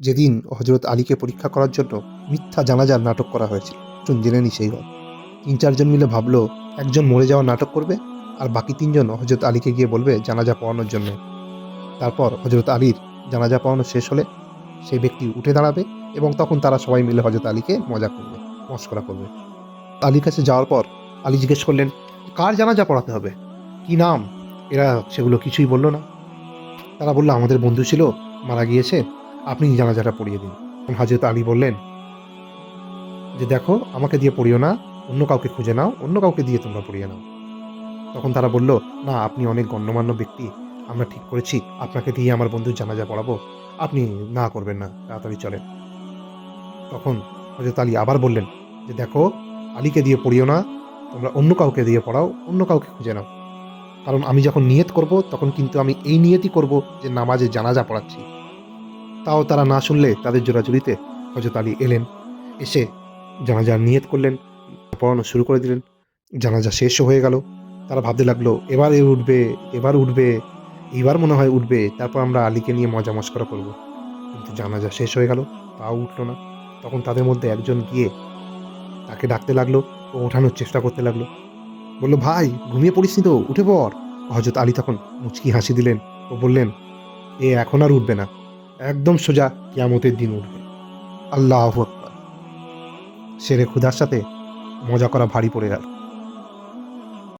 যেদিন হযরত আলীকে পরীক্ষা করার জন্য মিথ্যা জানাজার নাটক করা হয়েছিল। চলুন জেনে নিই সেই গল্প। ৩-৪ জন মিলে ভাবল একজন মরে যাওয়ার নাটক করবে আর বাকি ৩ জন হযরত আলীকে গিয়ে বলবে জানাজা পড়ানোর জন্য। তারপর হযরত আলীর জানাজা পড়ানো শেষ হলে সেই ব্যক্তি উঠে দাঁড়াবে এবং তখন তারা সবাই মিলে হযরত আলীকে মজা করবে, মশকরা করবে। আলীর কাছে যাওয়ার পর আলী জিজ্ঞেস করলেন, "কার জানাজা পড়াতে হবে? কি নাম?" এরা সেগুলো কিছুই বলল না। তারা বলল, "আমাদের বন্ধু ছিল, মারা গিয়েছে, আপনি জানাজাটা পড়িয়ে দিন।" তখন হযরত আলী বললেন যে, "দেখো, আমাকে দিয়ে পড়িও না, অন্য কাউকে খুঁজে নাও, অন্য কাউকে দিয়ে তোমরা পড়িয়ে নাও।" তখন তারা বলল, "না, আপনি অনেক গণ্যমান্য ব্যক্তি। আমরা ঠিক করেছি আপনাকে দিয়ে আমার বন্ধুর জানাজা পড়াবো। আপনি না করবেন না, তাড়াতাড়ি চলেন।" তখন হযরত আলী আবার বললেন যে, "দেখো, আলীকে দিয়ে পড়িও না, তোমরা অন্য কাউকে দিয়ে পড়াও, অন্য কাউকে খুঁজে নাও। কারণ আমি যখন নিয়ত করব তখন কিন্তু আমি এই নিয়তই করব যে নামাজে জানাজা পড়াচ্ছি।" তাও তারা না শুনলে তাদের জোরাজুরিতে হযরত আলী এলেন। এসে জানাজার নিয়ত করলেন, পড়ানো শুরু করে দিলেন। জানাজা শেষও হয়ে গেল। তারা ভাবতে লাগলো, "এবার এ উঠবে, এবার উঠবে, এইবার মনে হয় উঠবে। তারপর আমরা আলীকে নিয়ে মজা মশকরা করব।" কিন্তু জানাজা শেষ হয়ে গেল, তাও উঠল না। তখন তাদের মধ্যে একজন গিয়ে তাকে ডাকতে লাগলো ও ওঠানোর চেষ্টা করতে লাগলো। বলল, "ভাই, ঘুমিয়ে পড়িসনি তো? উঠে পড়।" হযরত আলী তখন মুচকি হাসি দিলেন ও বললেন, "এ এখন আর উঠবে না। একদম সোজা কিয়ামতের দিন উঠবে। আল্লাহু আকবার।" শেরে খুদার সাথে মজা করা ভারী পড়ে গেল।